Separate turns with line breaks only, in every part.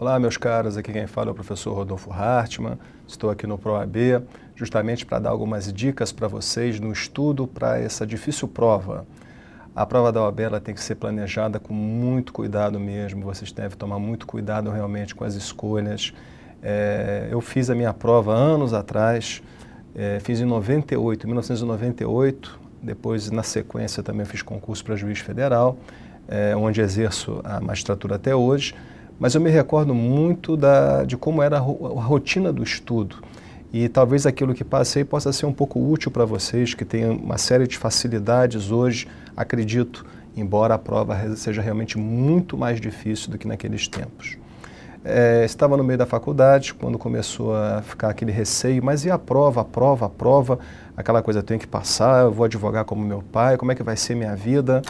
Olá, meus caros, aqui quem fala é o professor Rodolfo Hartmann. Estou aqui no ProAB justamente para dar algumas dicas para vocês no estudo para essa difícil prova. A prova da OAB ela tem que ser planejada com muito cuidado mesmo, vocês devem tomar muito cuidado realmente com as escolhas. Eu fiz a minha prova anos atrás, fiz em 1998, depois na sequência também fiz concurso para juiz federal, onde exerço a magistratura até hoje. Mas eu me recordo muito de como era a rotina do estudo. E talvez aquilo que passei possa ser um pouco útil para vocês, que têm uma série de facilidades hoje, acredito, embora a prova seja realmente muito mais difícil do que naqueles tempos. Estava no meio da faculdade, quando começou a ficar aquele receio, mas e a prova, aquela coisa, eu tenho que passar, eu vou advogar como meu pai, como é que vai ser minha vida?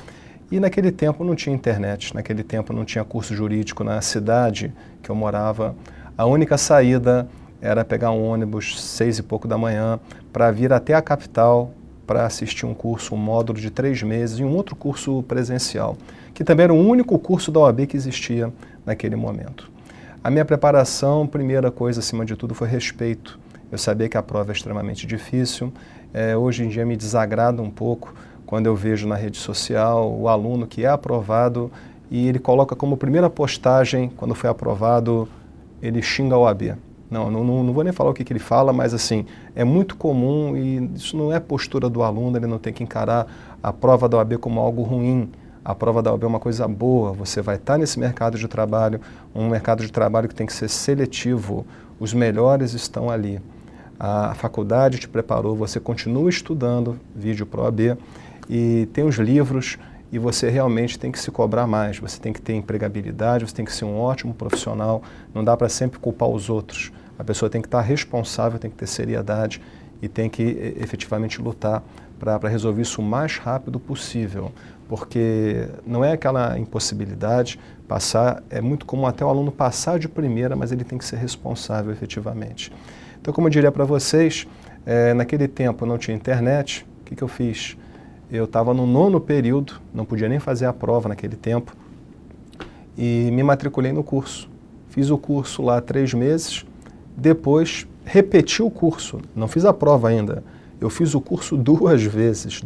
E naquele tempo não tinha internet, naquele tempo não tinha curso jurídico na cidade que eu morava. A única saída era pegar um ônibus 6 e pouco da manhã para vir até a capital para assistir um curso, um módulo de 3 meses e um outro curso presencial, que também era o único curso da OAB que existia naquele momento. A minha preparação, primeira coisa acima de tudo, foi respeito. Eu sabia que a prova é extremamente difícil, hoje em dia me desagrada um pouco quando eu vejo na rede social o aluno que é aprovado e ele coloca como primeira postagem, quando foi aprovado, ele xinga a OAB. Não vou nem falar o que ele fala, mas assim, é muito comum e isso não é postura do aluno, ele não tem que encarar a prova da OAB como algo ruim. A prova da OAB é uma coisa boa, você vai estar nesse mercado de trabalho, um mercado de trabalho que tem que ser seletivo, os melhores estão ali. A faculdade te preparou, você continua estudando vídeo ProAB, e tem os livros e você realmente tem que se cobrar mais, você tem que ter empregabilidade, você tem que ser um ótimo profissional, não dá para sempre culpar os outros, a pessoa tem que estar responsável, tem que ter seriedade e tem que efetivamente lutar para resolver isso o mais rápido possível, porque não é aquela impossibilidade, passar, é muito comum até o aluno passar de primeira, mas ele tem que ser responsável efetivamente. Então, como eu diria para vocês, naquele tempo não tinha internet, o que eu fiz? Eu estava no 9º período, não podia nem fazer a prova naquele tempo, e me matriculei no curso. Fiz o curso lá 3 meses, depois repeti o curso, não fiz a prova ainda. Eu fiz o curso 2 vezes,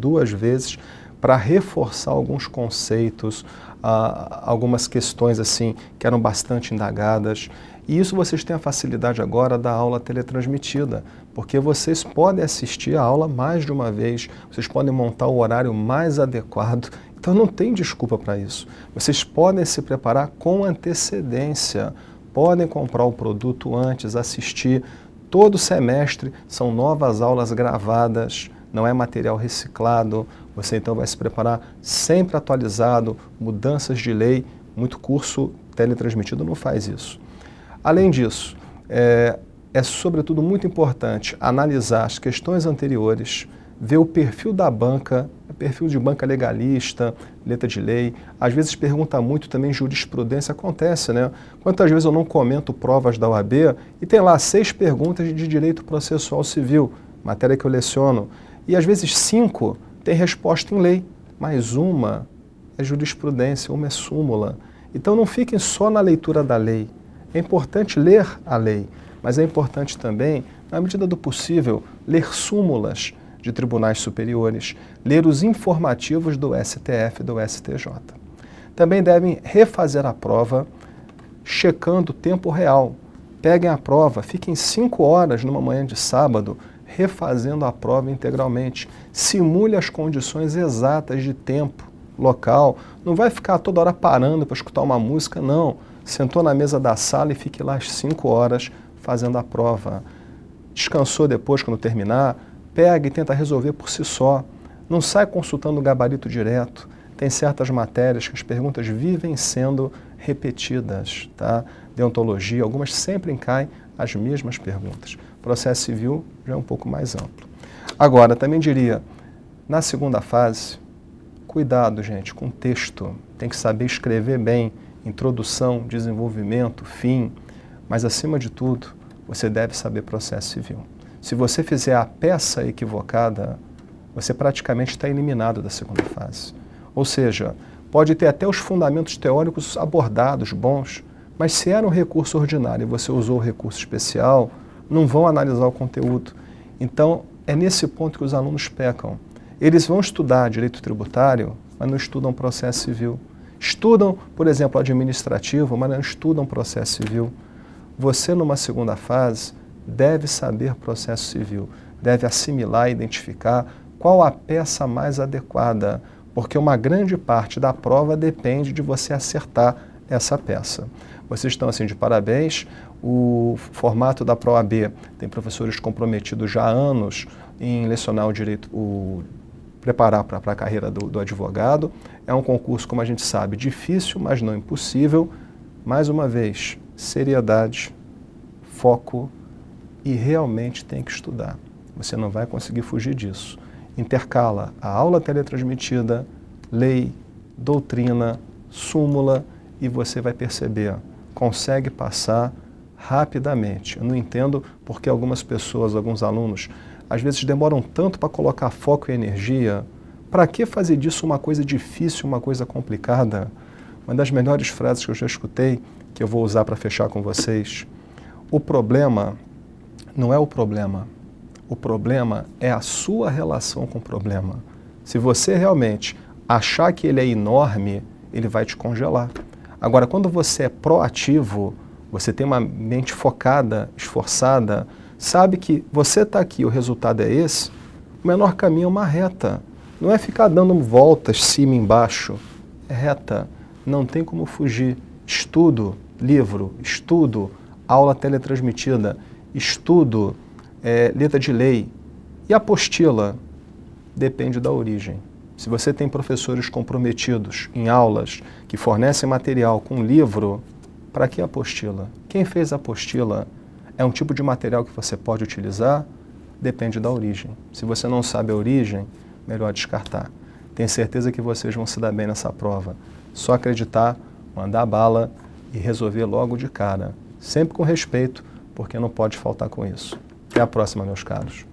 para reforçar alguns conceitos, algumas questões assim que eram bastante indagadas. E isso vocês têm a facilidade agora da aula teletransmitida, porque vocês podem assistir a aula mais de uma vez, vocês podem montar o horário mais adequado, então não tem desculpa para isso. Vocês podem se preparar com antecedência, podem comprar o produto antes, assistir. Todo semestre são novas aulas gravadas, não é material reciclado, você então vai se preparar sempre atualizado, mudanças de lei, muito curso teletransmitido não faz isso. Além disso, é sobretudo muito importante analisar as questões anteriores, ver o perfil da banca, perfil de banca legalista, letra de lei, às vezes pergunta muito também jurisprudência, acontece, né? Quantas vezes eu não comento provas da OAB e tem lá 6 perguntas de direito processual civil, matéria que eu leciono, e às vezes 5 tem resposta em lei, mas uma é jurisprudência, uma é súmula. Então não fiquem só na leitura da lei. É importante ler a lei, mas é importante também, na medida do possível, ler súmulas de tribunais superiores, ler os informativos do STF e do STJ. Também devem refazer a prova checando o tempo real. Peguem a prova, fiquem 5 horas numa manhã de sábado refazendo a prova integralmente. Simule as condições exatas de tempo, local. Não vai ficar toda hora parando para escutar uma música, não. Sentou na mesa da sala e fique lá às 5 horas fazendo a prova. Descansou depois, quando terminar, pega e tenta resolver por si só. Não sai consultando o gabarito direto. Tem certas matérias que as perguntas vivem sendo repetidas, tá? Deontologia, algumas sempre caem as mesmas perguntas. Processo civil já é um pouco mais amplo. Agora, também diria, na segunda fase, cuidado, gente, com o texto. Tem que saber escrever bem, introdução, desenvolvimento, fim, mas acima de tudo, você deve saber processo civil. Se você fizer a peça equivocada, você praticamente está eliminado da segunda fase. Ou seja, pode ter até os fundamentos teóricos abordados, bons, Mas se era um recurso ordinário e você usou o recurso especial, não vão analisar o conteúdo. Então, é nesse ponto que os alunos pecam. Eles vão estudar direito tributário, mas não estudam processo civil. Estudam, por exemplo, administrativo, mas não estudam processo civil. Você, numa segunda fase, deve saber processo civil, deve assimilar e identificar qual a peça mais adequada, porque uma grande parte da prova depende de você acertar essa peça. Vocês estão assim de parabéns. O formato da ProAB tem professores comprometidos já há anos em lecionar o direito, preparar para a carreira do advogado. É um concurso, como a gente sabe, difícil, mas não impossível. Mais uma vez, seriedade, foco e realmente tem que estudar. Você não vai conseguir fugir disso. Intercala a aula teletransmitida, lei, doutrina, súmula e você vai perceber, consegue passar rapidamente. Eu não entendo porque algumas pessoas, alguns alunos, às vezes demoram tanto para colocar foco e energia. Para que fazer disso uma coisa difícil, uma coisa complicada? Uma das melhores frases que eu já escutei, que eu vou usar para fechar com vocês. O problema não é o problema é a sua relação com o problema. Se você realmente achar que ele é enorme, ele vai te congelar. Agora, quando você é proativo, você tem uma mente focada, esforçada, sabe que você está aqui, o resultado é esse, o menor caminho é uma reta. Não é ficar dando voltas cima e embaixo, é reta. Não tem como fugir. Estudo, livro, estudo, aula teletransmitida, estudo, letra de lei. E apostila depende da origem. Se você tem professores comprometidos em aulas que fornecem material com livro, para que apostila? Quem fez a apostila é um tipo de material que você pode utilizar? Depende da origem. Se você não sabe a origem, melhor descartar. Tenho certeza que vocês vão se dar bem nessa prova. Só acreditar, mandar bala e resolver logo de cara. Sempre com respeito, porque não pode faltar com isso. Até a próxima, meus caros.